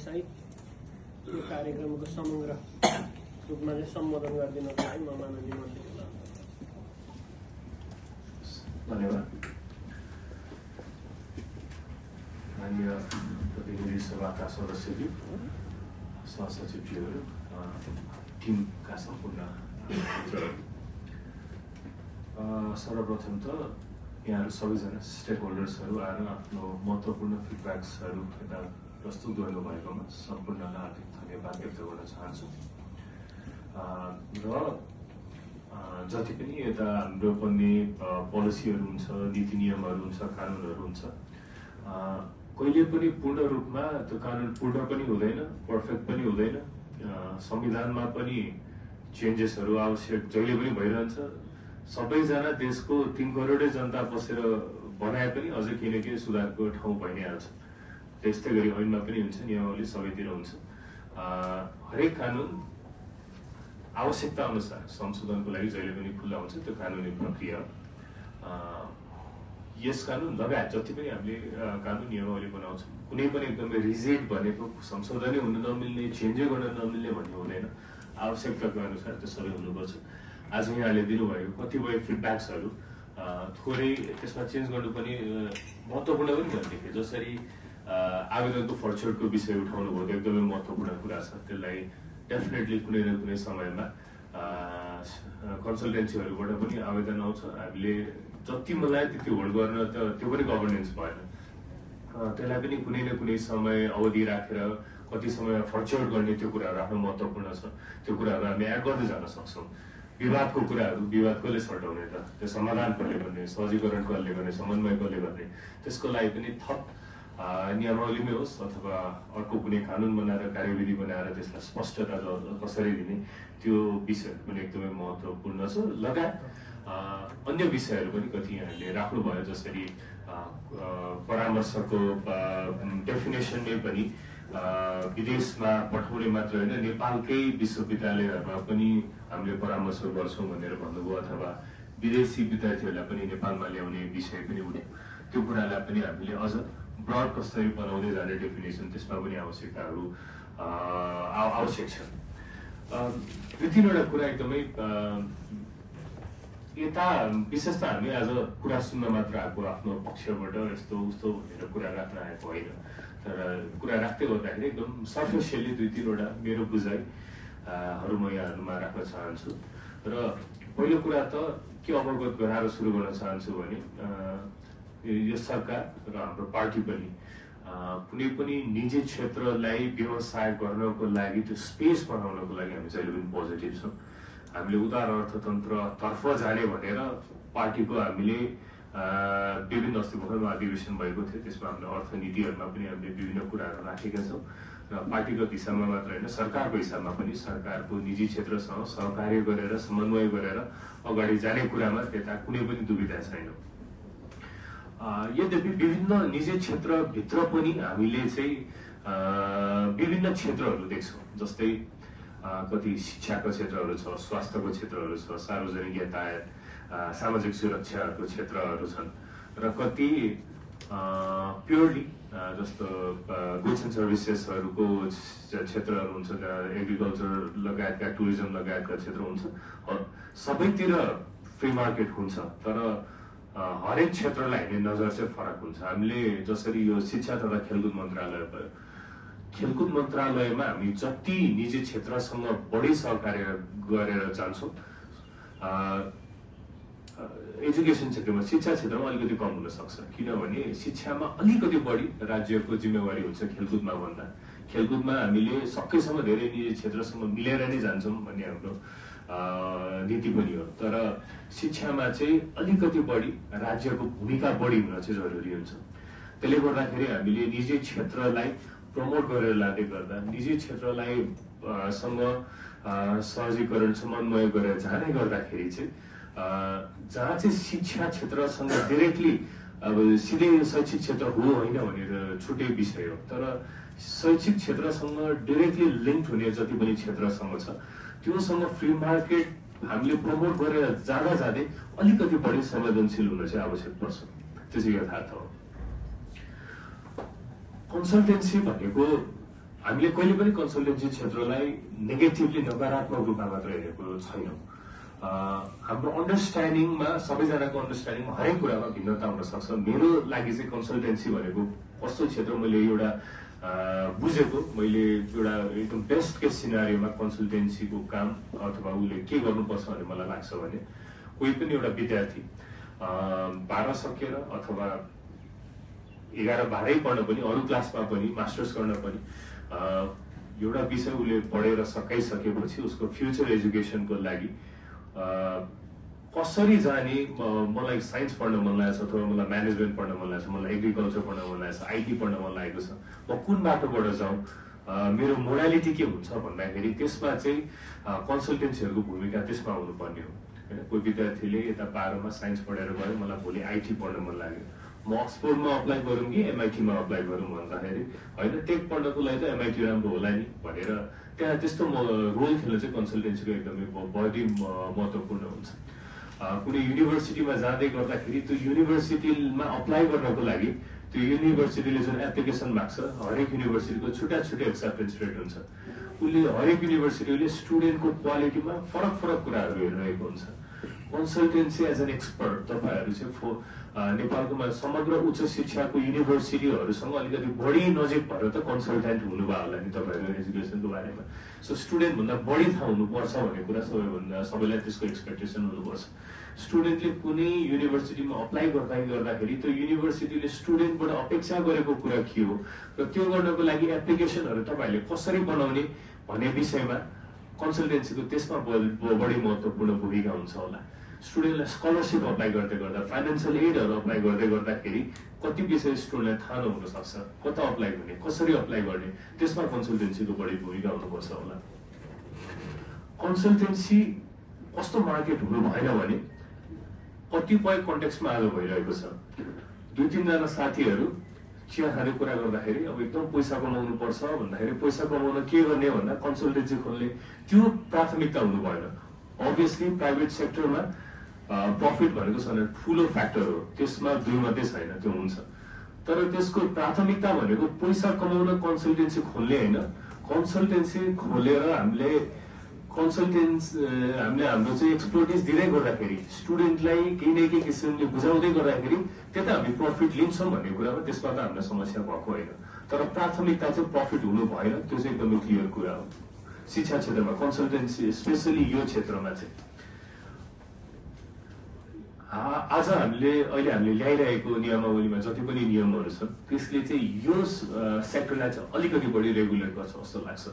सहित यो कार्यक्रमको समग्र रूपमा चाहिँ सम्बोधन गरिदिनको लागि म माननीय मन्त्रीलाई धन्यवाद। माननीय प्रतिनिधि सभाका सदस्यज्यू, सहसचिवज्यूहरू, टिमका सम्पूर्ण मित्रहरू, सर्वप्रथम त यहाँहरू सबैजना स्टेक होल्डर्सहरू आएर आफ्नो महत्त्वपूर्ण फिडब्याक्सहरू यता प्रस्तुत गर्नुभएकोमा सम्पूर्णलाई हार्दिक धन्यवाद व्यक्त गर्न चाहन्छु। र जति पनि यता हाम्रो बन्ने पोलिसीहरू हुन्छ, नीति नियमहरू हुन्छ, कानुनहरू हुन्छ, कहिले पनि पूर्ण रूपमा त्यो कानुन पूर्ण पनि हुँदैन, पर्फेक्ट पनि हुँदैन। संविधानमा पनि चेन्जेसहरू आवश्यक जहिले पनि भइरहन्छ। सबैजना देशको 3 करोडै जनता बसेर बनाए पनि अझै केही न केही सुधारको ठाउँ भइ नै हाल्छ। त्यस्तै गरी ऐनमा पनि हुन्छ, नियमावली सबैतिर हुन्छ। हरेक कानुन आवश्यकता अनुसार संशोधनको लागि जहिले पनि खुल्ला हुन्छ, त्यो कानुनी प्रक्रिया। यस कानुन लगायत जति पनि हामीले कानुन नियमावली बनाउँछौँ, कुनै पनि एकदमै रिजिड भनेको संशोधनै हुन नमिल्ने, चेन्जै गर्न नमिल्ने भन्ने हुँदैन। आवश्यकताको अनुसार त्यो सबै हुनुपर्छ। आज यहाँले दिनुभएको कतिपय फिडब्याक्सहरू थोरै त्यसमा चेन्ज गर्नु पनि महत्त्वपूर्ण पनि मैले देखेँ। जसरी आवेदनको फरछोडको विषय उठाउनु भयो, एकदमै महत्त्वपूर्ण कुरा छ। त्यसलाई डेफिनेटली कुनै न कुनै समयमा कन्सल्टेन्सीहरूबाट पनि आवेदन आउँछ। हामीले जति मलाई त्यति होल्ड गर्न त त्यो पनि गभर्नेन्स भएन। त्यसलाई पनि कुनै न कुनै समय अवधि राखेर कति समय फरछोड गर्ने त्यो कुराहरू आफ्नो महत्त्वपूर्ण छ। त्यो कुराहरू हामी एड गर्दै जान सक्छौँ। विवादको कुराहरू विवाद कसले सल्टाउने त, त्यो समाधान कसले गर्ने, सहजीकरण कसले गर्ने, समन्वय कसले गर्ने, त्यसको लागि पनि थप नियमावलीमै होस् अथवा अर्को कुनै कानुन बनाएर कार्यविधि बनाएर त्यसलाई स्पष्टता कसरी दिने, त्यो विषयहरू पनि एकदमै महत्त्वपूर्ण छ। लगायत अन्य विषयहरू पनि कति यहाँले राख्नुभयो। जसरी परामर्शको डेफिनेसनले पनि विदेशमा पठाउने मात्र होइन, नेपालकै विश्वविद्यालयहरूमा पनि हामीले परामर्श गर्छौँ भनेर भन्नुभयो, अथवा विदेशी विद्यार्थीहरूलाई पनि नेपालमा ल्याउने विषय पनि उठ्यो। त्यो कुरालाई पनि हामीले अझ ब्रड कसरी बनाउँदै जाने डेफिनेसन, त्यसमा पनि आवश्यकताहरू आवश्यक छ। 2-3वटा कुरा एकदमै यता विशेष त हामी आज कुरा सुन्न मात्र आएको, आफ्नो पक्षबाट यस्तो उस्तो भनेर कुरा राख्न आएको होइन। तर कुरा राख्दै गर्दाखेरि एकदम सर्फेसियली 2-3वटा मेरो बुझाइहरू म यहाँहरूमा राख्न चाहन्छु। र पहिलो कुरा त के अवगत गराएर सुरु गर्न चाहन्छु भने यो सरकार र हाम्रो पार्टी पनि कुनै पनि निजी क्षेत्रलाई व्यवसाय गर्नको लागि त्यो स्पेस बनाउनको लागि हामी जहिले पनि पोजिटिभ छौँ। हामीले उदार अर्थतन्त्रतर्फ जाने भनेर पार्टीको हामीले विभिन्न अस्ति भर्खरमा अधिवेशन भएको थियो, त्यसमा हामीले अर्थनीतिहरूमा पनि हामीले विभिन्न कुराहरू राखेका छौँ। र पार्टीगत हिसाबमा मात्र होइन, सरकारको हिसाबमा पनि सरकारको निजी क्षेत्रसँग सहकार्य गरेर समन्वय गरेर अगाडि जाने कुरामा त्यता कुनै पनि दुविधा छैन। यद्यपि विभिन्न निजी क्षेत्रभित्र पनि हामीले चाहिँ विभिन्न क्षेत्रहरू देख्छौँ। जस्तै कति शिक्षाको क्षेत्रहरू छ, स्वास्थ्यको क्षेत्रहरू छ, सार्वजनिक यातायात, सामाजिक सुरक्षाको क्षेत्रहरू छन्, र कति प्योरली जस्तो गुड्स एन्ड सर्भिसेसहरूको क्षेत्रहरू हुन्छ, एग्रिकल्चर लगायतका, टुरिज्म लगायतका क्षेत्र हुन्छ। सबैतिर फ्री मार्केट हुन्छ, तर हरेक क्षेत्रलाई हेर्ने नजर चाहिँ फरक हुन्छ। हामीले जसरी यो शिक्षा तथा खेलकुद मन्त्रालय भयो, खेलकुद मन्त्रालयमा हामी जति निजी क्षेत्रसँग बढी सहकार्य गरेर जान्छौँ, एजुकेसन क्षेत्रमा, शिक्षा क्षेत्रमा अलिकति कम हुन सक्छ। किनभने शिक्षामा अलिकति बढी राज्यको जिम्मेवारी हुन्छ खेलकुदमा भन्दा। खेलकुदमा हामीले सकेसम्म धेरै निजी क्षेत्रसँग मिलेर नै जान्छौँ भन्ने हाम्रो नीति पनि हो। तर शिक्षामा चाहिँ अलिकति बढी राज्यको भूमिका बढी हुन चाहिँ जरुरी हुन्छ। त्यसले गर्दाखेरि हामीले निजी क्षेत्रलाई प्रमोट गरेर लाँदै गर्दा, निजी क्षेत्रलाई सँग सहजीकरण समन्वय गरेर जाँदै गर्दाखेरि चाहिँ जहाँ चाहिँ शिक्षा क्षेत्रसँग डाइरेक्टली अब सिधै शैक्षिक क्षेत्र हो होइन भनेर छुट्टै विषय हो, तर शैक्षिक क्षेत्रसँग डाइरेक्टली लिङ्क हुने जति पनि क्षेत्रसँग छ त्योसँग फ्री मार्केट हामीले प्रमोट गरेर जाँदा जाँदै अलिकति बढी संवेदनशील हुन चाहिँ आवश्यक पर्छ। त्यो चाहिँ यथार्थ हो। कन्सल्टेन्सी भनेको हामीले कहिले पनि कन्सल्टेन्सी क्षेत्रलाई नेगेटिभली नकारात्मक रूपमा मात्र हेरेको छैनौँ। हाम्रो अन्डरस्ट्यान्डिङमा, सबैजनाको अन्डरस्ट्यान्डिङमा हरेक कुरामा भिन्नता हुन सक्छ। मेरो लागि चाहिँ कन्सल्टेन्सी भनेको कस्तो क्षेत्र मैले एउटा बुझेको, मैले एउटा एकदम बेस्ट केस सिनारियोमा कन्सल्टेन्सीको काम अथवा उसले के गर्नुपर्छ भन्ने मलाई लाग्छ भने, कोही पनि एउटा विद्यार्थी 12 सकेर अथवा 11-12 पढ्न पनि, अरू क्लासमा पनि, मास्टर्स गर्न पनि एउटा विषय उसले पढेर सकाइसकेपछि उसको फ्युचर एजुकेसनको लागि कसरी जाने, मलाई साइन्स पढ्न मन लागेको छ अथवा मलाई म्यानेजमेन्ट पढ्न मन लागेको छ, मलाई एग्रिकल्चर पढ्न मन लागेको छ, आइटी पढ्न मन लागेको छ, म कुन बाटोबाट जाउँ, मेरो मोडालिटी के हुन्छ भन्दाखेरि त्यसमा चाहिँ कन्सल्टेन्सीहरूको भूमिका त्यसमा हुनुपर्ने हो होइन। कोही विद्यार्थीले यता 12 मा साइन्स पढेर गयो, मलाई भोलि आइटी पढ्न मन लाग्यो, म अक्सफोर्डमा अप्लाई गरौँ कि एमआइटीमा अप्लाई गरौँ भन्दाखेरि होइन, टेक पढ्नको लागि त एमआइटी राम्रो होला नि भनेर त्यहाँ त्यस्तो रोल खेल्न चाहिँ कन्सल्टेन्सीको एकदमै बढी महत्त्वपूर्ण हुन्छ। कुनै युनिभर्सिटीमा जाँदै गर्दाखेरि त्यो युनिभर्सिटीमा अप्लाई गर्नको लागि त्यो युनिभर्सिटीले जुन एप्लिकेसन माग्छ, हरेक युनिभर्सिटीको छुट्टा छुट्टै एक्सेप्टेन्स रेट हुन्छ। उसले हरेक युनिभर्सिटीले स्टुडेन्टको क्वालिटीमा फरक फरक कुराहरू हेरिरहेको हुन्छ। कन्सल्टेन्सी एज एन एक्सपर्ट तपाईँहरू चाहिँ नेपालकोमा समग्र उच्च शिक्षाको युनिभर्सिटीहरूसँग अलिकति बढी नजिक भएर त कन्सल्टेन्ट हुनुभयो होला नि तपाईँहरू एजुकेसनको बारेमा। सो स्टुडेन्टभन्दा बढी थाहा हुनुपर्छ भन्ने कुरा सबैलाई त्यसको एक्सपेक्टेसन हुनुपर्छ। स्टुडेन्टले कुनै युनिभर्सिटीमा अप्लाई गर्दाखेरि त्यो युनिभर्सिटीले स्टुडेन्टबाट अपेक्षा गरेको कुरा के हो र त्यो गर्नको लागि एप्लिकेसनहरू तपाईँहरूले कसरी बनाउने भन्ने विषयमा कन्सल्टेन्सीको त्यसमा बढी महत्त्वपूर्ण भूमिका हुन्छ होला। स्टुडेन्टलाई स्कलरसिप अप्लाई गर्दै गर्दा, फाइनेन्सियल एडहरू अप्लाई गर्दै गर्दाखेरि कति विषय स्टुडेन्टलाई थाहा नहुन सक्छ, कता अप्लाई गर्ने, कसरी अप्लाई गर्ने, त्यसमा कन्सल्टेन्सीको बढी भूमिका हुनुपर्छ होला। कन्सल्टेन्सी कस्तो मार्केट हुनु भएन भने कतिपय कन्टेक्स्टमा आज भइरहेको छ। 2-3 जना साथीहरू चिया खाने कुरा गर्दाखेरि अब एकदम पैसा कमाउनु पर्छ भन्दाखेरि पैसा कमाउन के गर्ने भन्दा कन्सल्टेन्सी खोल्ने, त्यो प्राथमिकता हुनु भएन। अभियसली प्राइभेट सेक्टरमा प्रफिट भनेको छ भने ठुलो फ्याक्टर हो, त्यसमा दुई मात्रै छैन, त्यो हुन्छ। तर त्यसको प्राथमिकता भनेको पैसा कमाउन कन्सल्टेन्सी खोल्ने होइन। कन्सल्टेन्सी खोलेर हामीले हाम्रो चाहिँ एक्सपर्टिज दिँदै गर्दाखेरि, स्टुडेन्टलाई केही न केही किसिमले बुझाउँदै गर्दाखेरि त्यता हामी प्रफिट लिन्छौँ भन्ने कुरामा त्यसमा त हामीलाई समस्या भएको होइन। तर प्राथमिकता चाहिँ प्रफिट हुनु भएन, त्यो चाहिँ एकदमै क्लियर कुरा हो। शिक्षा क्षेत्रमा कन्सल्टेन्सी स्पेसली यो क्षेत्रमा चाहिँ आज अहिले हामीले ल्याइरहेको नियमावलीमा जति पनि नियमहरू छ त्यसले चाहिँ यो सेक्टरलाई चाहिँ अलिकति बढी रेगुलेट गर्छ जस्तो लाग्छ।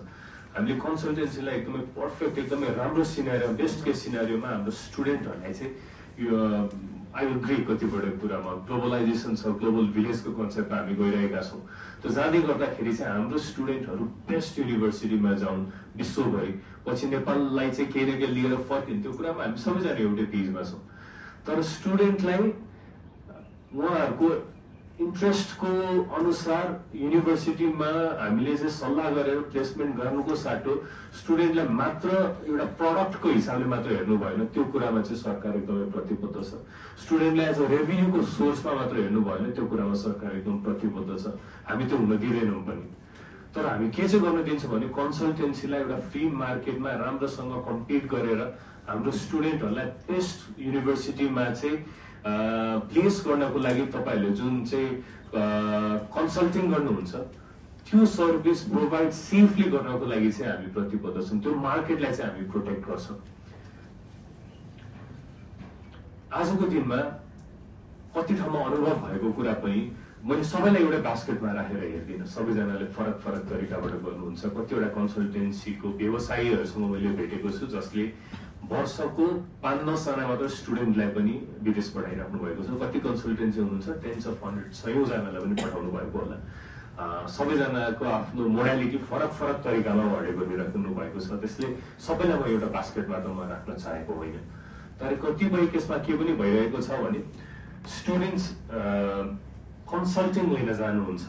हामीले कन्सल्टेन्सीलाई एकदमै पर्फेक्ट, एकदमै राम्रो सिनारियो, बेस्ट केस सिनारियोमा हाम्रो स्टुडेन्टहरूलाई चाहिँ यो आई एग्री कतिपय कुरामा ग्लोबलाइजेसन छ, ग्लोबल भिलेजको कन्सेप्टमा हामी गइरहेका छौँ। त्यो जाँदै गर्दाखेरि चाहिँ हाम्रो स्टुडेन्टहरू बेस्ट युनिभर्सिटीमा जाउन् विश्वभरि, पछि नेपाललाई चाहिँ केही न केही लिएर फर्किन्, त्यो कुरामा हामी सबैजना एउटै पेजमा छौँ। तर स्टुडेन्टलाई उहाँहरूको इन्ट्रेस्टको अनुसार युनिभर्सिटीमा हामीले चाहिँ सल्लाह गरेर प्लेसमेन्ट गर्नुको साटो स्टुडेन्टलाई मात्र एउटा प्रडक्टको हिसाबले मात्र हेर्नु भएन, त्यो कुरामा चाहिँ सरकार एकदमै प्रतिबद्ध छ। स्टुडेन्टलाई एज अ रेभिन्यूको सोर्समा मात्र हेर्नु भएन, त्यो कुरामा सरकार एकदम प्रतिबद्ध छ। हामी त्यो हुन दिँदैनौँ पनि। तर हामी के चाहिँ गर्न दिन्छौँ भने कन्सल्टेन्सीलाई एउटा फ्री मार्केटमा राम्रोसँग कम्पिट गरेर हाम्रो स्टुडेन्टहरूलाई बेस्ट युनिभर्सिटीमा चाहिँ प्लेस गर्नको लागि तपाईँहरूले जुन चाहिँ कन्सल्टिङ गर्नुहुन्छ त्यो सर्भिस प्रोभाइड सेफली गर्नको लागि चाहिँ हामी प्रतिबद्ध छौँ। त्यो मार्केटलाई चाहिँ हामी प्रोटेक्ट गर्छौँ। आजको दिनमा कति ठाउँमा अनुभव भएको कुरा पनि मैले सबैलाई एउटा बास्केटमा राखेर हेर्दिनँ। सबैजनाले फरक फरक तरिकाबाट गर्नुहुन्छ। कतिवटा कन्सल्टेन्सीको व्यवसायीहरूसँग मैले भेटेको छु जसले वर्षको 5-10 जना मात्र स्टुडेन्टलाई पनि विदेश पठाइराख्नु भएको छ। कति कन्सल्टेन्सी हुनुहुन्छ 10s of 100 100 जनालाई पनि पठाउनु भएको होला। सबैजनाको आफ्नो मोडालिटी फरक फरक तरिकामा अगाडि बढिराख्नु भएको छ। त्यसले सबैलाई म एउटा बास्केटमा त म राख्न चाहेको होइन। तर कतिपय केसमा के पनि भइरहेको छ भने स्टुडेन्ट्स कन्सल्टिङ लिन जानुहुन्छ।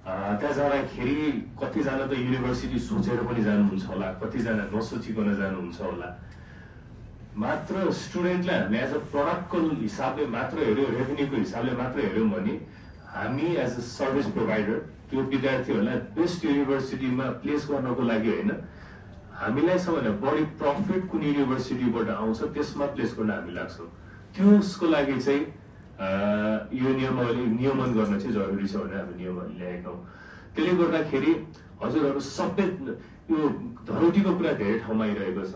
त्यहाँ जाँदाखेरि कतिजना त युनिभर्सिटी सोचेर पनि जानुहुन्छ होला, कतिजना नसोचिकन जानुहुन्छ होला। मात्र स्टुडेन्टलाई हामीले एज अ प्रडक्टको हिसाबले मात्र हेऱ्यो, रेभिन्यूको हिसाबले मात्र हेऱ्यौँ भने हामी एज अ सर्भिस प्रोभाइडर त्यो विद्यार्थीहरूलाई बेस्ट युनिभर्सिटीमा प्लेस गर्नको लागि होइन, हामीलाई सबैभन्दा बढी प्रफिट कुन युनिभर्सिटीबाट आउँछ त्यसमा प्लेस गर्न हामी लाग्छौँ। त्यसको लागि चाहिँ यो नियमन गर्न चाहिँ जरुरी छ भनेर हामी नियम ल्याएका हौँ। त्यसले गर्दाखेरि हजुरहरू सबै यो धरोटीको कुरा धेरै ठाउँमा आइरहेको छ।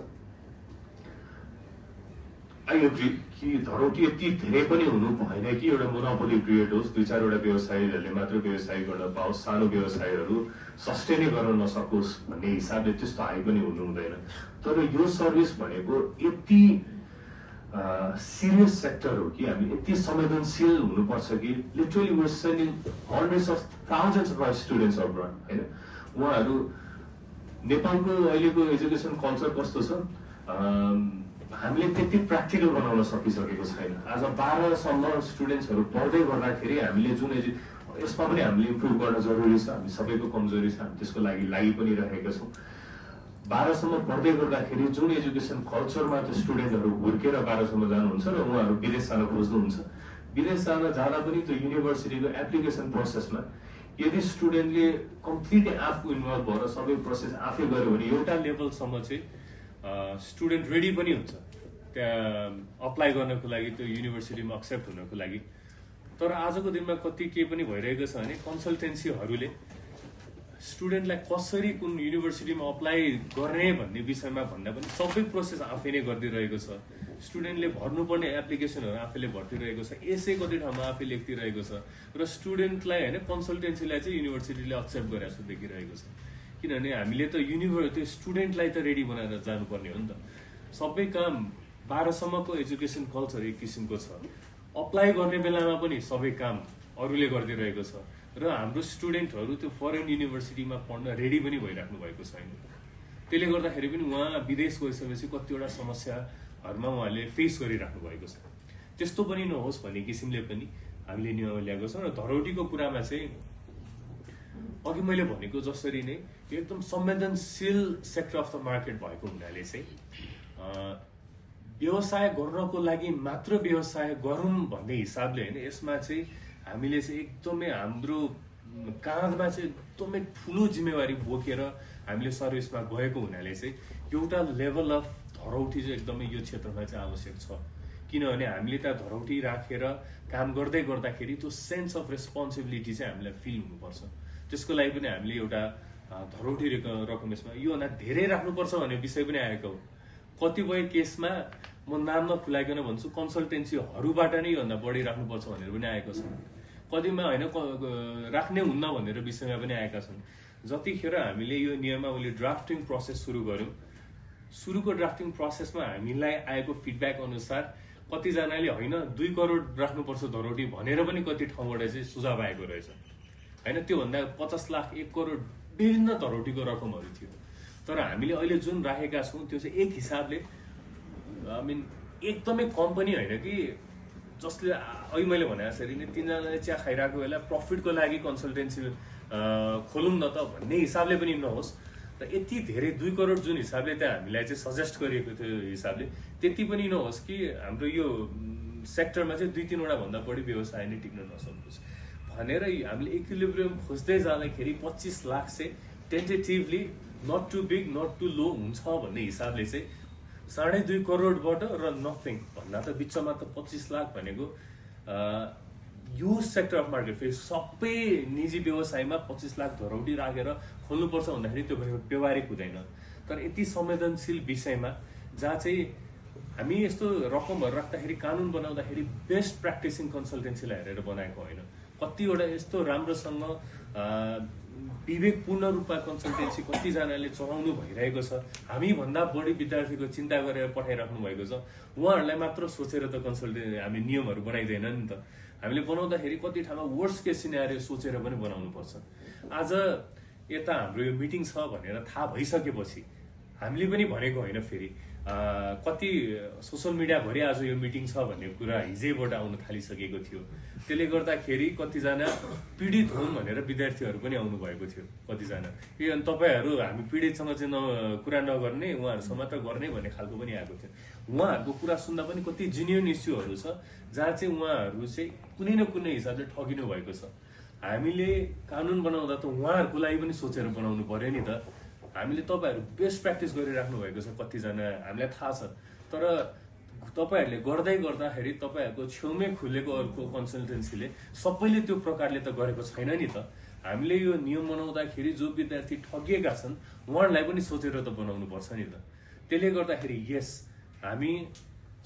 आई एग्री कि धरोटी यति धेरै पनि हुनु भएन कि एउटा मोनोपोली क्रिएट होस्, 2-4 व्यवसायीहरूले मात्र व्यवसाय गर्न पाओस्, सानो व्यवसायहरू सस्टेनै गर्न नसकोस् भन्ने हिसाबले त्यस्तो हाई पनि हुनु हुँदैन। तर यो सर्भिस भनेको यति सिरियस सेक्टर हो कि हामी यति संवेदनशील हुनुपर्छ कि literally we are sending hundreds of thousands of students abroad होइन। उहाँहरू नेपालको अहिलेको एजुकेसन कल्चर कस्तो छ, हामीले त्यति प्र्याक्टिकल बनाउन सकिसकेको छैन। आज 12सम्म स्टुडेन्ट्सहरू पढ्दै गर्दाखेरि हामीले जुन यसमा पनि हामीले इम्प्रुभ गर्न जरुरी छ। हामी सबैको कमजोरी छ, हामी त्यसको लागि पनि रहेका छौँ। 12सम्म पढ्दै गर्दाखेरि जुन एजुकेसन कल्चरमा त्यो स्टुडेन्टहरू हुर्केर 12सम्म जानुहुन्छ र उहाँहरू विदेश जान खोज्नुहुन्छ, विदेश जाँदा पनि त्यो युनिभर्सिटीको एप्लिकेसन प्रोसेसमा यदि स्टुडेन्टले कम्प्लिटली आफू इन्भल्भ भएर सबै प्रोसेस आफै गर्यो भने एउटा लेभलसम्म चाहिँ स्टुडेन्ट रेडी पनि हुन्छ त्यहाँ अप्लाई गर्नको लागि, त्यो युनिभर्सिटीमा एक्सेप्ट हुनको लागि। तर आजको दिनमा कति के पनि भइरहेको छ भने कन्सल्टेन्सीहरूले स्टुडेन्टलाई कसरी कुन युनिभर्सिटीमा अप्लाई गर्ने भन्ने विषयमा भन्दा पनि सबै प्रोसेस आफै नै गरिदिइरहेको छ। स्टुडेन्टले भर्नुपर्ने एप्लिकेसनहरू आफैले भर्तिरहेको छ, एसए कति ठाउँमा आफै लेखिदिरहेको छ र स्टुडेन्टलाई होइन कन्सल्टेन्सीलाई चाहिँ युनिभर्सिटीले एक्सेप्ट गरेर जस्तो देखिरहेको छ। किनभने हामीले त त्यो स्टुडेन्टलाई त रेडी बनाएर जानुपर्ने हो नि त। सबै काम 12सम्मको एजुकेसन कल्चर एक किसिमको छ, अप्लाई गर्ने बेलामा पनि सबै काम अरूले गरिदिइरहेको छ र हाम्रो स्टुडेन्टहरू त्यो फरेन युनिभर्सिटीमा पढ्न रेडी पनि भइराख्नु भएको छैन। त्यसले गर्दाखेरि पनि उहाँ विदेश गइसकेपछि कतिवटा समस्याहरूमा उहाँले फेस गरिराख्नु भएको छ। त्यस्तो पनि नहोस् भन्ने किसिमले पनि हामीले नियम ल्याएको छौँ। र धरोटीको कुरामा चाहिँ अघि मैले भनेको जसरी नै एकदम संवेदनशील सेक्टर अफ द मार्केट भएको हुनाले चाहिँ व्यवसाय गर्नको लागि मात्र व्यवसाय गरौँ भन्ने हिसाबले होइन, यसमा चाहिँ हामीले चाहिँ एकदमै हाम्रो काँधमा चाहिँ एकदमै ठुलो जिम्मेवारी बोकेर हामीले सर्भिसमा गएको हुनाले चाहिँ एउटा लेभल अफ धरौटी चाहिँ एकदमै यो क्षेत्रमा चाहिँ आवश्यक छ। किनभने हामीले त्यहाँ धरौटी राखेर काम गर्दै गर्दाखेरि त्यो सेन्स अफ रेस्पोन्सिबिलिटी चाहिँ हामीलाई फिल हुनुपर्छ। त्यसको लागि पनि हामीले एउटा धरौटी रकम यसमा योभन्दा धेरै राख्नुपर्छ भन्ने विषय पनि आएको हो। कतिपय केसमा म नाम नखुलाइकन भन्छु कन्सल्टेन्सीहरूबाट नै योभन्दा बढी राख्नुपर्छ भनेर पनि आएको छ। कतिमा होइन राख्ने हुन्न भनेर विषयमा पनि आएका छन्। जतिखेर हामीले यो नियमावली ड्राफ्टिङ प्रोसेस सुरु गऱ्यौँ, सुरुको ड्राफ्टिङ प्रोसेसमा हामीलाई आएको फिडब्याक अनुसार कतिजनाले होइन 2 करोड राख्नुपर्छ धरौटी भनेर पनि कति ठाउँबाट चाहिँ सुझाव आएको रहेछ होइन। त्योभन्दा 50 लाख 1 करोड विभिन्न धरौटीको रकमहरू थियो। तर हामीले अहिले जुन राखेका छौँ त्यो चाहिँ एक हिसाबले एकदमै कम पनि होइन कि जसले अहिले मैले भने जसरी नै 3 जनाले चिया खाइरहेको बेला प्रफिटको लागि कन्सल्टेन्सी खोलौँ न त भन्ने हिसाबले पनि नहोस् र यति धेरै 2 करोड जुन हिसाबले त्यहाँ हामीलाई चाहिँ सजेस्ट गरिएको थियो हिसाबले त्यति पनि नहोस् कि हाम्रो यो सेक्टरमा चाहिँ 2-3 भन्दा बढी व्यवसाय नै टिक्न नसकोस् भनेर हामीले इक्विलिब्रियम खोज्दै जाँदाखेरि 25 लाख चाहिँ tentatively not too big not too low हुन्छ भन्ने हिसाबले चाहिँ 2.5 करोडबाट र नथिङ भन्दा त बिचमा त 25 लाख भनेको यो सेक्टर अफ मार्केट फेरि सबै निजी व्यवसायमा 25 लाख धरौटी राखेर खोल्नुपर्छ भन्दाखेरि त्यो व्यवहारिक हुँदैन। तर यति संवेदनशील विषयमा जहाँ चाहिँ हामी यस्तो रकमहरू राख्दाखेरि कानुन बनाउँदाखेरि बेस्ट प्र्याक्टिसिङ कन्सल्टेन्सीलाई हेरेर बनाएको होइन। कतिवटा यस्तो राम्रोसँग विवेकपूर्ण रूपमा कन्सल्टेन्सी कतिजनाले चलाउनु भइरहेको छ। हामीभन्दा बढी विद्यार्थीको चिन्ता गरेर पठाइराख्नु भएको छ। उहाँहरूलाई मात्र सोचेर त हामी नियमहरू बनाइँदैन नि त। हामीले बनाउँदाखेरि कति ठाउँमा वर्स्ट केस सिनारियो सोचेर पनि बनाउनुपर्छ। आज यता हाम्रो यो मिटिङ छ भनेर थाहा भइसकेपछि हामीले पनि भनेको होइन, फेरि कति सोसल मिडियाभरि आज यो मिटिङ छ भन्ने कुरा हिजैबाट आउन थालिसकेको थियो। त्यसले गर्दाखेरि कतिजना पीडित हुन् भनेर विद्यार्थीहरू पनि आउनु भएको थियो। कतिजना ए अनि तपाईँहरू हामी पीडितसँग चाहिँ कुरा नगर्ने उहाँहरूसँग मात्र गर्ने भन्ने खालको पनि आएको थियो। उहाँहरूको कुरा सुन्दा पनि कति जेन्युन इस्युहरू छ जहाँ चाहिँ उहाँहरू चाहिँ कुनै न कुनै हिसाबले ठगिनु भएको छ। हामीले कानुन बनाउँदा त उहाँहरूको लागि पनि सोचेर बनाउनु पर्यो नि त। हामीले तपाईँहरू बेस्ट प्र्याक्टिस गरिराख्नु भएको छ कतिजना, हामीलाई थाहा छ, तर तपाईँहरूले गर्दै गर्दाखेरि तपाईँहरूको छेउमै खुलेको अर्को कन्सल्टेन्सीले सबैले त्यो प्रकारले त गरेको छैन नि त। हामीले यो नियम बनाउँदाखेरि जो विद्यार्थी ठगिएका छन् उहाँहरूलाई पनि सोचेर त बनाउनु पर्छ नि त। त्यसले गर्दाखेरि यस हामी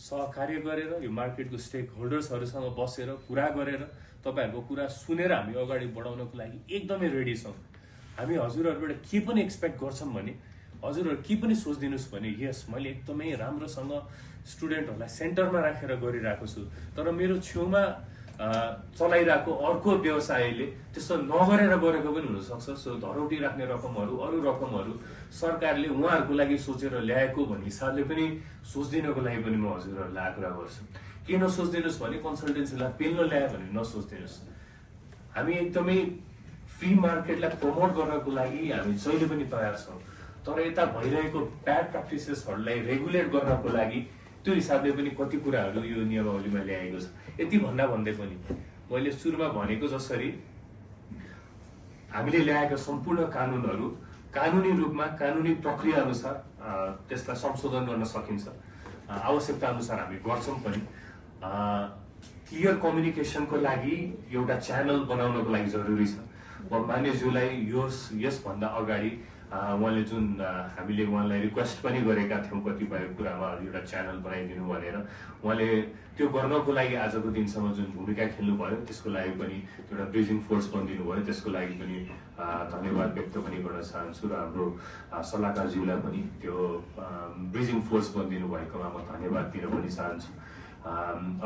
सहकार्य गरेर यो मार्केटको स्टेक होल्डर्सहरूसँग बसेर कुरा गरेर तपाईँहरूको कुरा सुनेर हामी अगाडि बढाउनको लागि एकदमै रेडी छौँ। हामी हजुरहरूबाट के पनि एक्सपेक्ट गर्छौँ भने हजुरहरू के पनि सोचिदिनुहोस् भने यस मैले एकदमै राम्रोसँग स्टुडेन्टहरूलाई सेन्टरमा राखेर गरिरहेको छु, तर मेरो छेउमा चलाइरहेको अर्को व्यवसायले त्यस्तो नगरेर गरेको पनि हुनसक्छ। सो धरौटी राख्ने रकमहरू अरू रकमहरू सरकारले उहाँहरूको लागि सोचेर ल्याएको भन्ने हिसाबले पनि सोचिदिनको लागि पनि म हजुरहरूलाई आग्रह गर्छु। के नसोचिदिनुहोस् भने कन्सल्टेन्सीलाई पेल्न ल्यायो भने नसोचिदिनुहोस्। हामी एकदमै फ्री मार्केटलाई प्रमोट गर्नको लागि हामी जहिले पनि तयार छौँ, तर यता भइरहेको ब्याड प्र्याक्टिसेसहरूलाई रेगुलेट गर्नको लागि त्यो हिसाबले पनि कति कुराहरू यो नियमावलीमा ल्याएको छ। यति भन्दा भन्दै पनि मैले सुरुमा भनेको जसरी हामीले ल्याएका सम्पूर्ण कानुनहरू कानुनी रूपमा कानुनी प्रक्रिया अनुसार त्यसलाई संशोधन गर्न सकिन्छ। आवश्यकता अनुसार हामी गर्छौँ पनि। क्लियर कम्युनिकेसनको लागि एउटा च्यानल बनाउनको लागि जरुरी छ। म मान्यज्यूलाई यसभन्दा अगाडि उहाँले जुन हामीले उहाँलाई रिक्वेस्ट पनि गरेका थियौँ कतिपय कुरामा एउटा च्यानल बनाइदिनु भनेर, उहाँले त्यो गर्नको लागि आजको दिनसम्म जुन भूमिका खेल्नु भयो त्यसको लागि पनि एउटा ब्रिजिङ फोर्स बनिदिनु भयो, त्यसको लागि पनि धन्यवाद व्यक्त पनि गर्न चाहन्छु। र हाम्रो सल्लाहकारज्यूलाई पनि त्यो ब्रिजिङ फोर्स बनिदिनु भएकोमा म धन्यवाद दिन पनि चाहन्छु।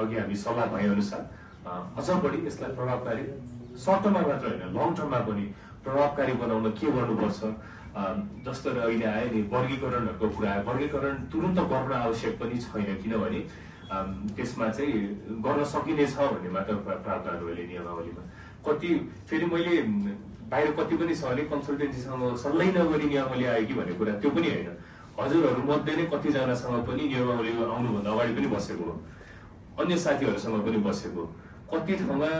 अघि हामी सल्लाह भएअनुसार अझ बढी यसलाई प्रभावकारी सर्ट टर्ममा मात्र होइन लङ टर्ममा पनि प्रभावकारी बनाउन के गर्नुपर्छ, जस्तो अहिले आयो नि वर्गीकरणहरूको कुरा। वर्गीकरण तुरन्त गर्न आवश्यक पनि छैन, किनभने त्यसमा चाहिँ गर्न सकिनेछ भन्ने मात्र प्रावधान अहिले नियमावलीमा। कति फेरि मैले बाहिर कति पनि छ भने कन्सल्टेन्सीसँग सल्लाह नगरी नियमावली आयो कि भन्ने कुरा त्यो पनि होइन। हजुरहरू मध्ये नै कतिजनासँग पनि नियमावली आउनुभन्दा अगाडि पनि बसेको हो, अन्य साथीहरूसँग पनि बसेको। कति ठाउँमा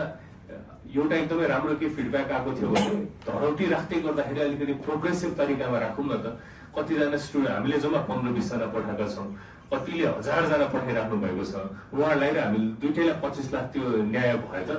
एउटा एकदमै राम्रो के फिडब्याक आएको थियो भने धरौटी राख्दै गर्दाखेरि अलिकति प्रोग्रेसिभ तरिकामा राखौँ न त। कतिजना स्टुडेन्ट हामीले जम्मा 15-20 जना पठाएका छौँ, कतिले 1000 जना पठाइराख्नु भएको छ। उहाँहरूलाई र हामीले दुइटैलाई 25 लाख त्यो न्याय भयो त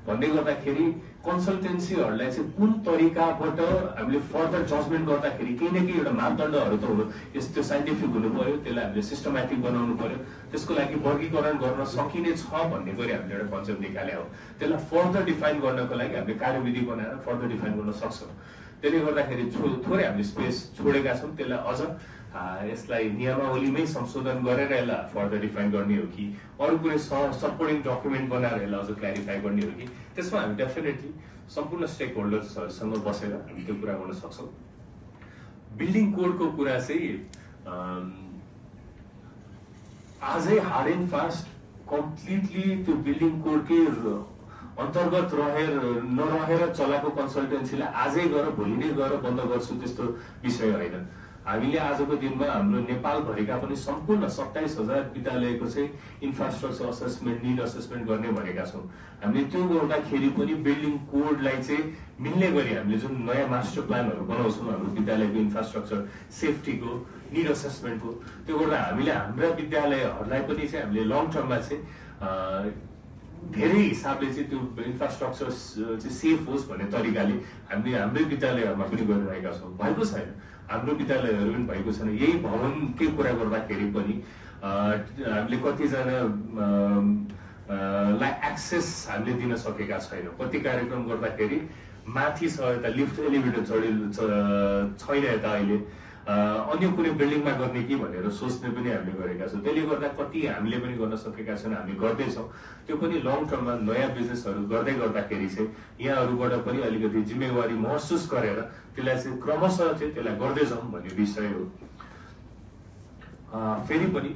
भन्दै गर्दाखेरि कन्सल्टेन्सीहरूलाई चाहिँ कुन तरिकाबाट हामीले फर्दर जजमेन्ट गर्दाखेरि केही न केही एउटा मापदण्डहरू त हुनु, यस्तो साइन्टिफिक हुनु पर्यो, त्यसलाई हामीले सिस्टमेटिक बनाउनु पर्यो। त्यसको लागि वर्गीकरण गर्न सकिने छ भन्ने गरी हामीले एउटा कन्सेप्ट निकाले हो। त्यसलाई फर्दर डिफाइन गर्नको लागि हामीले कार्यविधि बनाएर फर्दर डिफाइन गर्न सक्छौँ। त्यसले गर्दाखेरि थोरै हामीले स्पेस छोडेका छौँ। त्यसलाई अझ यसलाई नियमावलीमै संशोधन गरेर यसलाई फर्दर डिफाइन गर्ने हो कि अरू कुनै सपोर्टिङ डकुमेन्ट बनाएर यसलाई अझ क्ल्यारिफाई गर्ने हो कि, त्यसमा हामी डेफिनेटली सम्पूर्ण स्टेक होल्डर्सहरूसँग बसेर हामी त्यो कुरा गर्न सक्छौँ। बिल्डिङ कोडको कुरा चाहिँ आजै हार्ड एन्ड फास्ट कम्प्लिटली त्यो बिल्डिङ कोडकै अन्तर्गत नरहेर चलाएको कन्सल्टेन्सीलाई आजै गएर भोलि नै गएर बन्द गर्छु त्यस्तो विषय होइन। हामीले आजको दिनमा हाम्रो नेपालभरिका पनि सम्पूर्ण 27,000 विद्यालयको चाहिँ इन्फ्रास्ट्रक्चर असेसमेन्ट निड असेसमेन्ट गर्ने भनेका छौँ। हामीले त्यो गर्दाखेरि पनि बिल्डिङ कोडलाई चाहिँ मिल्ने गरी हामीले जुन नयाँ मास्टर प्लानहरू बनाउँछौँ हाम्रो विद्यालयको इन्फ्रास्ट्रक्चर सेफ्टीको निड असेसमेन्टको, त्यो गर्दा हामीले हाम्रा विद्यालयहरूलाई पनि चाहिँ हामीले लङ टर्ममा चाहिँ धेरै हिसाबले चाहिँ त्यो इन्फ्रास्ट्रक्चर चाहिँ सेफ होस् भन्ने तरिकाले हामीले हाम्रै विद्यालयहरूमा पनि गरिरहेका छौँ। भएको छैन, हाम्रो विद्यालयहरू पनि भएको छैन। यही भवनकै कुरा गर्दाखेरि पनि हामीले कतिजनालाई एक्सेस हामीले दिन सकेका छैनौँ। कति कार्यक्रम गर्दाखेरि माथि छ यता लिफ्ट एलिभेटर छैन यता अहिले, अन्य कुनै बिल्डिङमा गर्ने कि भनेर सोच्ने पनि हामीले गरेका छौँ। त्यसले गर्दा कति हामीले पनि गर्न सकेका छैनौँ, हामी गर्दैछौँ। त्यो पनि लङ टर्ममा नयाँ बिजनेसहरू गर्दै गर्दाखेरि चाहिँ यहाँहरूबाट पनि अलिकति जिम्मेवारी महसुस गरेर त्यसलाई चाहिँ क्रमशः चाहिँ त्यसलाई गर्दै जाउँ भन्ने विषय हो। फेरि पनि